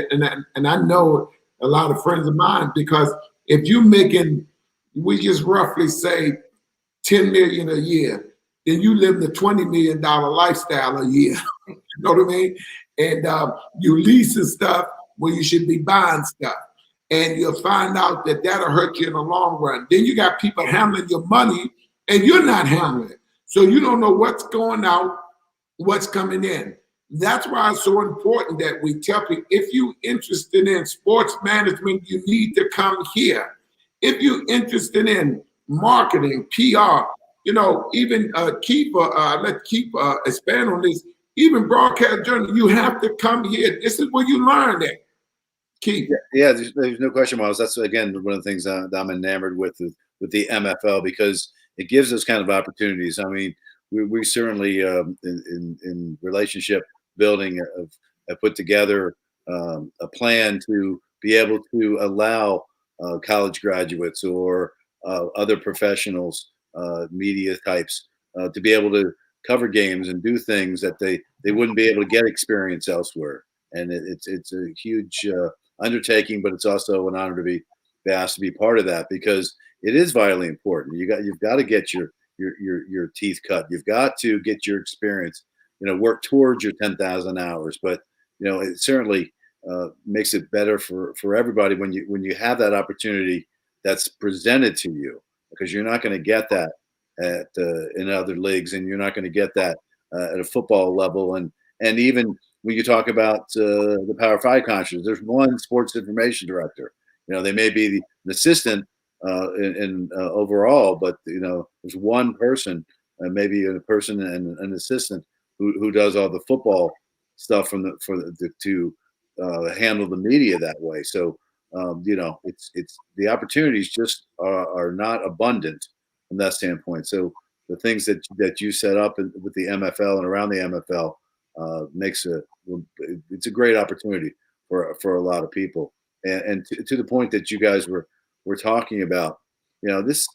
Speaker 2: and I know a lot of friends of mine, because if you're making, we just roughly say $10 million a year, then you live the $20 million lifestyle a year. You know what I mean? And you leasing stuff where you should be buying stuff. And you'll find out that that'll hurt you in the long run. Then you got people handling your money and you're not handling it. So you don't know what's going out, what's coming in. That's why it's so important that we tell people, if you're interested in sports management, you need to come here. If you're interested in marketing, PR, even Keith, let Keith expand on this, even broadcast journalism, you have to come here. This is where you learn it. Keith.
Speaker 3: Yeah, there's no question, Myles. That's, again, one of the things that I'm enamored with the MFL, because it gives us kind of opportunities. I mean, we certainly, in relationship building, have put together a plan to be able to allow college graduates or other professionals, media types, to be able to cover games and do things that they wouldn't be able to get experience elsewhere. And it's a huge undertaking, but it's also an honor to be asked to be part of that, because it is vitally important. You've got to get your teeth cut. You've got to get your experience, work towards your 10,000 hours. But it certainly makes it better for everybody when you have that opportunity that's presented to you, because you're not going to get that in other leagues, and you're not going to get that at a football level. And even when you talk about the Power 5 conferences, there's one sports information director. They may be an assistant in overall, but there's one person, maybe a person and an assistant who does all the football stuff to handle the media that way. So it's the opportunities just are not abundant from that standpoint. So the things that you set up with the MFL and around the MFL it's a great opportunity for a lot of people. And to the point that you guys were talking about, this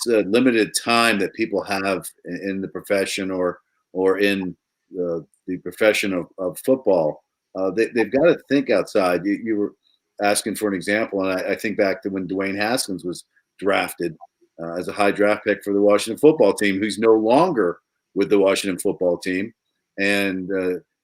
Speaker 3: limited time that people have in the profession or in the profession of football, they've got to think outside. You were asking for an example, and I think back to when Dwayne Haskins was drafted as a high draft pick for the Washington football team, who's no longer with the Washington football team. And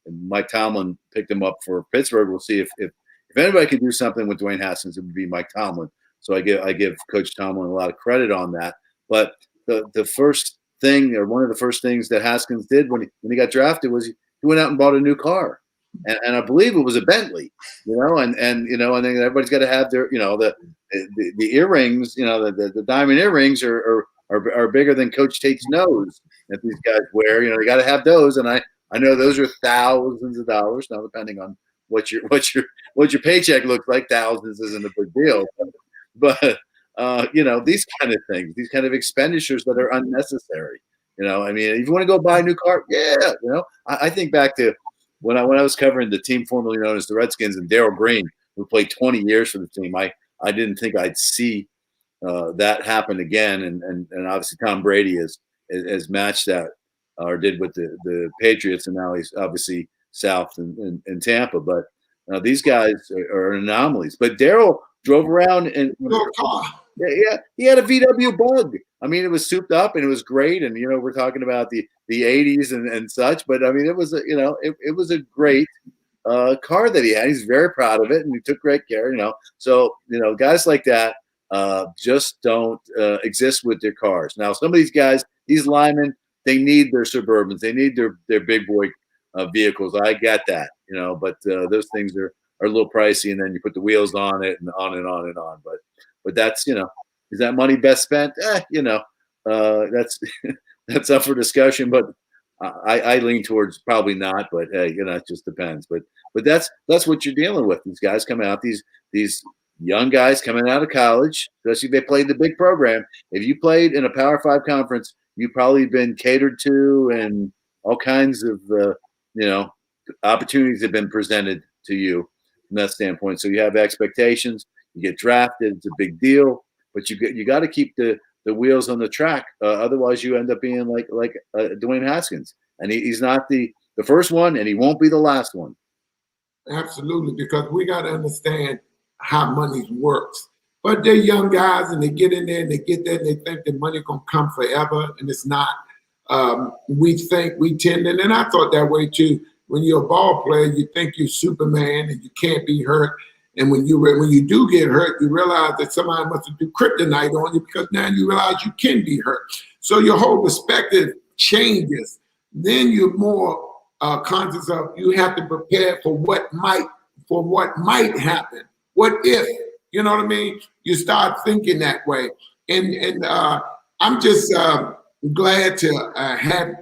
Speaker 3: Mike Tomlin picked him up for Pittsburgh. We'll see if anybody can do something with Dwayne Haskins, it would be Mike Tomlin. So I give Coach Tomlin a lot of credit on that. But the first thing, or one of the first things that Haskins did when he got drafted, was he went out and bought a new car, and I believe it was a Bentley. And then everybody's got to have their the earrings. The diamond earrings are bigger than Coach Tate's nose that these guys wear. They got to have those, and I know those are thousands of dollars. Now, depending on what your paycheck looks like, thousands isn't a big deal. But these kind of things, these kind of expenditures that are unnecessary. If you want to go buy a new car, yeah. I think back to when I was covering the team formerly known as the Redskins, and Darryl Green, who played 20 years for the team. I didn't think I'd see that happened again, and obviously Tom Brady has matched that, or did with the Patriots, and now he's obviously south in Tampa. But these guys are anomalies. But Daryl drove around and yeah, he had a VW Bug. I mean, it was souped up and it was great. And we're talking about the 80s and such. But I mean, it was it was a great car that he had. He's very proud of it, and he took great care. So guys like that just don't exist with their cars. Now, some of these guys, these linemen, they need their Suburbans, they need their big boy vehicles. I get that, but those things are a little pricey, and then you put the wheels on it and on and on and on. But that's is that money best spent? That's that's up for discussion. But I lean towards probably not. But hey, it just depends. But that's what you're dealing with. These guys coming out, these young guys coming out of college, especially if they played the big program. If you played in a Power 5 conference, you've probably been catered to, and all kinds of opportunities have been presented to you from that standpoint. So you have expectations. You get drafted; it's a big deal. But you got to keep the wheels on the track. Otherwise, you end up being like Dwayne Haskins, and he's not the first one, and he won't be the last one.
Speaker 2: Absolutely, because we got to understand how money works. But they're young guys, and they get in there and they get there and they think the money gonna come forever, and it's not. We tend, and I thought that way too. When you're a ball player, you think you're Superman and you can't be hurt. And when you do get hurt, you realize that somebody must have do kryptonite on you, because now you realize you can be hurt. So your whole perspective changes. Then you're more conscious of, you have to prepare for what might happen. What if? You know what I mean? You start thinking that way. And I'm just glad to have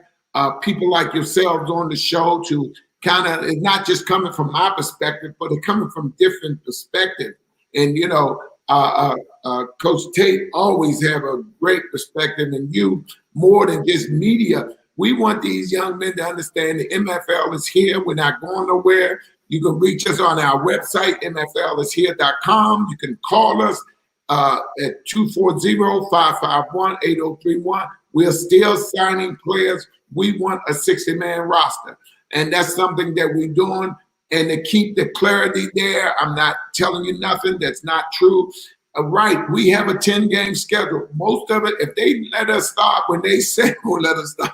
Speaker 2: people like yourselves on the show to kind of, it's not just coming from my perspective, but it's coming from different perspectives. And, Coach Tate always have a great perspective, and you more than just media. We want these young men to understand the MFL is here. We're not going nowhere. You can reach us on our website, mflishere.com. You can call us at 240-551-8031. We're still signing players. We want a 60-man roster. And that's something that we're doing. And to keep the clarity there, I'm not telling you nothing that's not true. Right, we have a 10-game schedule. Most of it, if they let us start when they say we'll let us start,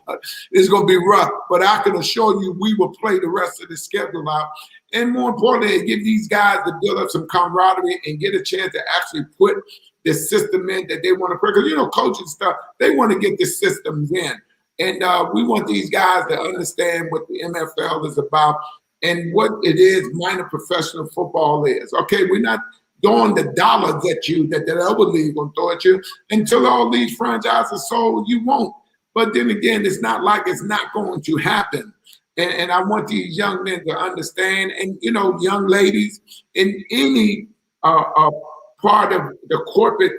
Speaker 2: it's going to be rough. But I can assure you we will play the rest of the schedule out. And more importantly, give these guys to build up some camaraderie and get a chance to actually put the system in that they want to play. Because, coaching stuff, they want to get the systems in. And we want these guys to understand what the MFL is about and what it is minor professional football is. Okay, we're not throwing the dollars at you that other league will throw at you. Until all these franchises are sold, you won't. But then again, it's not like it's not going to happen. And I want these young men to understand, and young ladies in any part of the corporate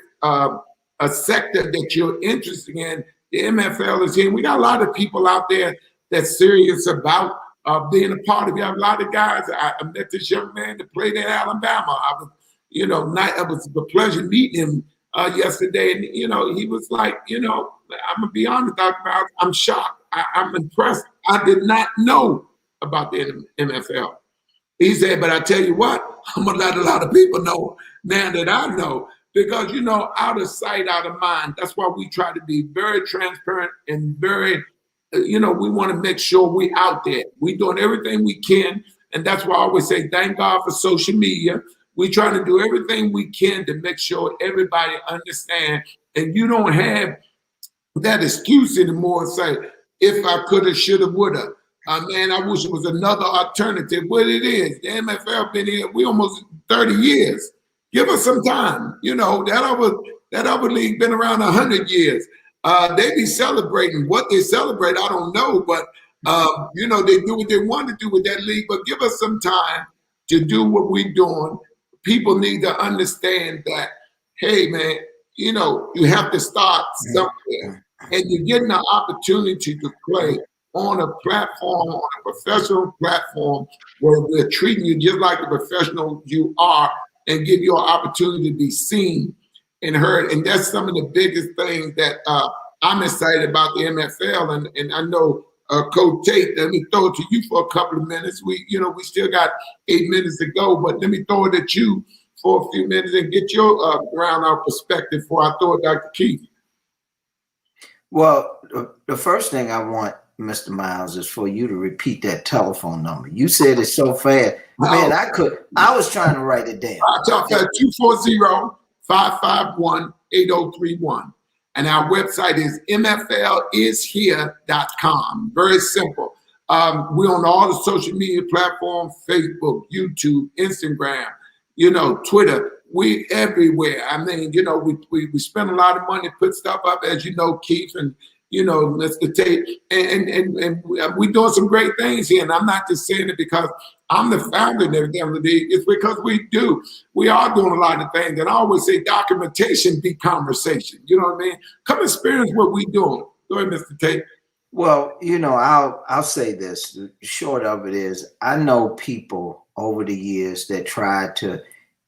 Speaker 2: sector that you're interested in, the MFL is here. We got a lot of people out there that's serious about being a part of it. A lot of guys. I met this young man that played in Alabama. It was a pleasure meeting him yesterday, and he was like, I'm gonna be honest, Dr. Myles, I'm shocked. I'm impressed. I did not know about the MFL. He said, but I tell you what, I'm gonna let a lot of people know now that I know, because out of sight, out of mind. That's why we try to be very transparent and very, we want to make sure we out there. We're doing everything we can, and that's why I always say, thank God for social media. We try to do everything we can to make sure everybody understands, and you don't have that excuse anymore. Say, if I coulda, shoulda, woulda. Man, I wish it was another alternative. What it is, the MFL been here, we almost 30 years. Give us some time. That other league been around 100 years. They be celebrating. What they celebrate, I don't know, but they do what they want to do with that league. But give us some time to do what we're doing. People need to understand that, hey, man, you have to start somewhere. And you're getting an opportunity to play on a platform, on a professional platform, where we're treating you just like the professional you are, and give you an opportunity to be seen. and heard. And that's some of the biggest things that I'm excited about the MFL. And I know Coach Tate, let me throw it to you for a couple of minutes. We still got 8 minutes to go, but let me throw it at you for a few minutes and get your round out perspective before I throw it to Dr. Keith.
Speaker 4: Well, the first thing I want, Mr. Myles, is for you to repeat that telephone number. You said it so fast. Man, I was trying to write it down.
Speaker 2: I talked at 240-551-8031. And our website is mflishere.com. Very simple. We're on all the social media platforms, Facebook, YouTube, Instagram, Twitter. We everywhere. I mean, we spend a lot of money to put stuff up, as you know, Keith, and Mr. Tate, and we're doing some great things here. And I'm not just saying it because I'm the founder of the League. It's because we are doing a lot of things. And I always say documentation beat conversation. You know what I mean? Come experience what we're doing. Go ahead, Mr. Tate.
Speaker 4: Well, I'll say this. The short of it is, I know people over the years that tried to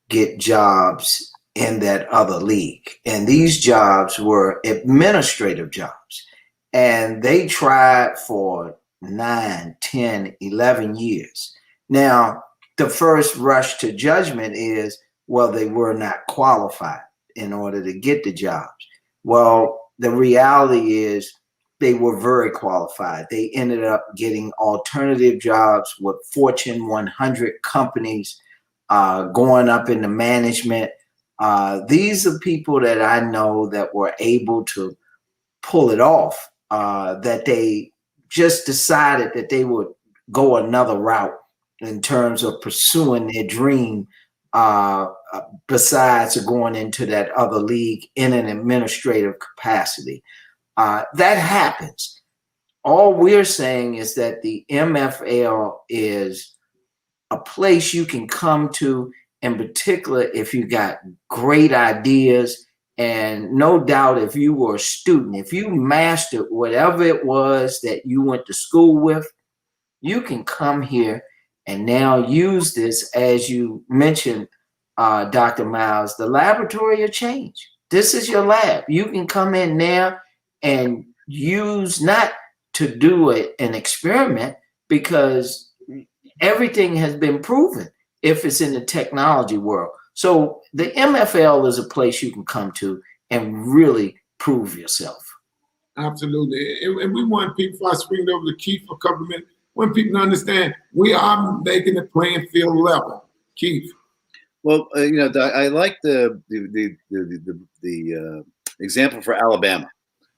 Speaker 4: get jobs in that other league. And these jobs were administrative jobs. And they tried for 9, 10, 11 years. Now, the first rush to judgment is, well, they were not qualified in order to get the jobs. Well, the reality is they were very qualified. They ended up getting alternative jobs with Fortune 100 companies, going up into management. These are people that I know that were able to pull it off, that they just decided that they would go another route in terms of pursuing their dream, besides going into that other league in an administrative capacity. That happens. All we're saying is that the MFL is a place you can come to, in particular if you got great ideas. And no doubt, if you were a student, if you mastered whatever it was that you went to school with, you can come here and now use this, as you mentioned, Dr. Myles, the laboratory of change. This is your lab. You can come in now and use, not to do an experiment, because everything has been proven if it's in the technology world. So the MFL is a place you can come to and really prove yourself.
Speaker 2: Absolutely. And we want people, before I swing it over to Keith for a couple of minutes, we want people to understand we are making the playing field level. Keith.
Speaker 3: Well, I like the example for Alabama.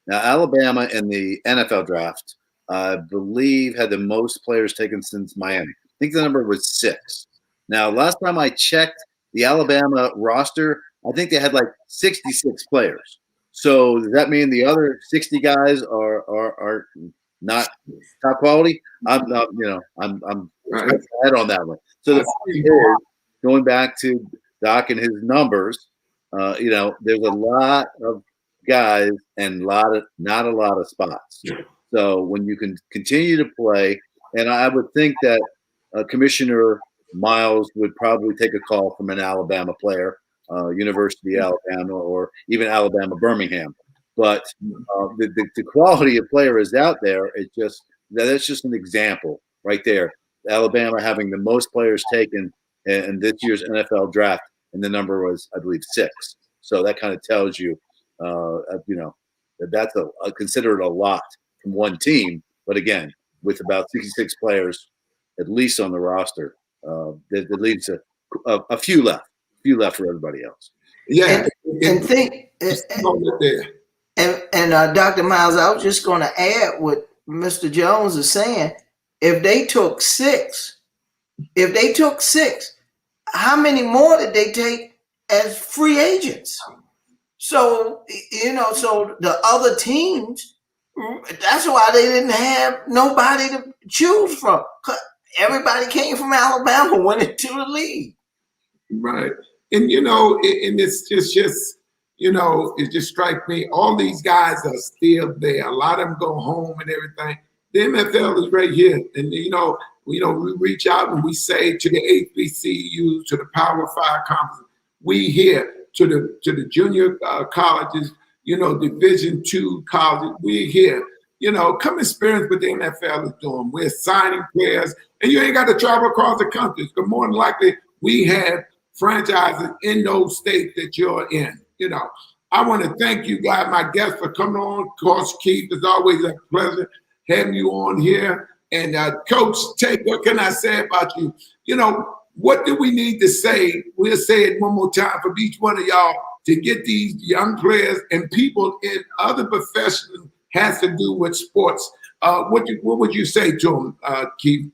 Speaker 3: Now, Alabama in the NFL draft, I believe, had the most players taken since Miami. I think the number was 6. Now, last time I checked the Alabama roster, I think they had like 66 players. So does that mean the other 60 guys are not top quality? I'm right ahead on that one. So the point is, going back to Doc and his numbers, there's a lot of guys and not a lot of spots. So when you can continue to play, and I would think that Commissioner Myles would probably take a call from an Alabama player, University of Alabama, or even Alabama Birmingham. But the quality of player is out there. That's just an example right there. Alabama having the most players taken in this year's NFL draft, and the number was, I believe, 6. So that kind of tells you, that's considered a lot from one team. But again, with about 66 players at least on the roster, that leaves a few left for everybody else.
Speaker 2: Yeah,
Speaker 4: and Dr. Myles, I was just going to add what Mr. Jones is saying. If they took 6, how many more did they take as free agents? So, so the other teams, that's why they didn't have nobody to choose from. Everybody came from Alabama, went into the league.
Speaker 2: Right. And, and it's just, it just strikes me. All these guys are still there. A lot of them go home and everything. The MFL is right here. And, we reach out and we say to the HBCUs, to the Power 5 conferences, we here. to the junior colleges, you know, Division II colleges. We're here. You know, come experience what the NFL is doing. We're signing players, and you ain't got to travel across the country. Because more than likely, we have franchises in those states that you're in. You know, I want to thank you guys, my guests, for coming on. Coach Keith, it's always a pleasure having you on here. And Coach Tate, what can I say about you? You know, what do we need to say? We'll say it one more time for each one of y'all to get these young players and people in other professions has to do with sports. What would you say to them, Keith?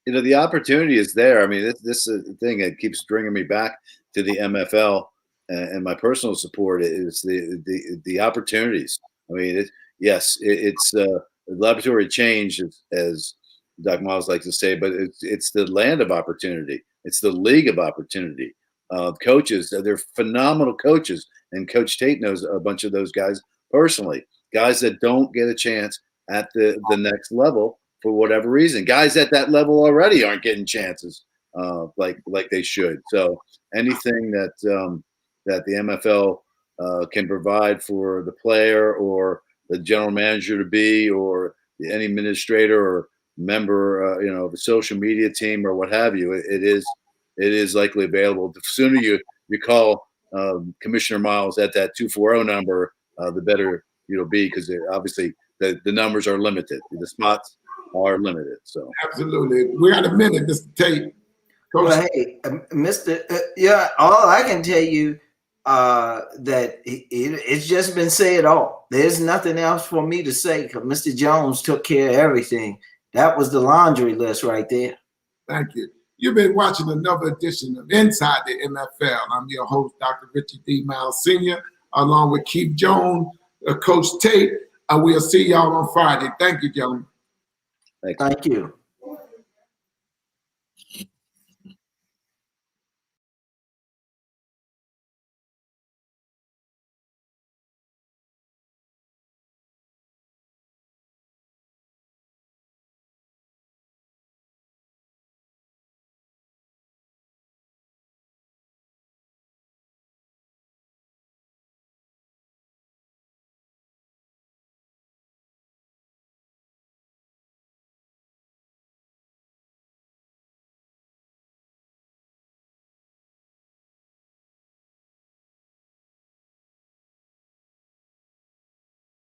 Speaker 3: You know, the opportunity is there. I mean, this is the thing that keeps bringing me back to the MFL, and my personal support is the opportunities. I mean, it's laboratory change, as Doc Myles likes to say, but it's the land of opportunity. It's the league of opportunity. Coaches, they're phenomenal coaches, and Coach Tate knows a bunch of those guys personally. Guys that don't get a chance at the next level for whatever reason. Guys at that level already aren't getting chances like they should. So anything that the MFL can provide for the player or the general manager to be, or any administrator or member, you know, of a social media team or what have you, it is likely available. The sooner you call Commissioner Myles at that 240 number, the better you'll be, because obviously the numbers are limited. The spots are limited. So
Speaker 2: absolutely, we got a minute, Mr. Tate.
Speaker 4: Well, hey, Mr. Yeah, all I can tell you that it's just been said all. There's nothing else for me to say, because Mr. Jones took care of everything. That was the laundry list right there.
Speaker 2: Thank you. You've been watching another edition of Inside the MFL. I'm your host, Dr. Richard D. Myles Sr., along with Keith Jones, Coach Tate. We'll see y'all on Friday. Thank you, gentlemen.
Speaker 3: Thanks.
Speaker 4: Thank you.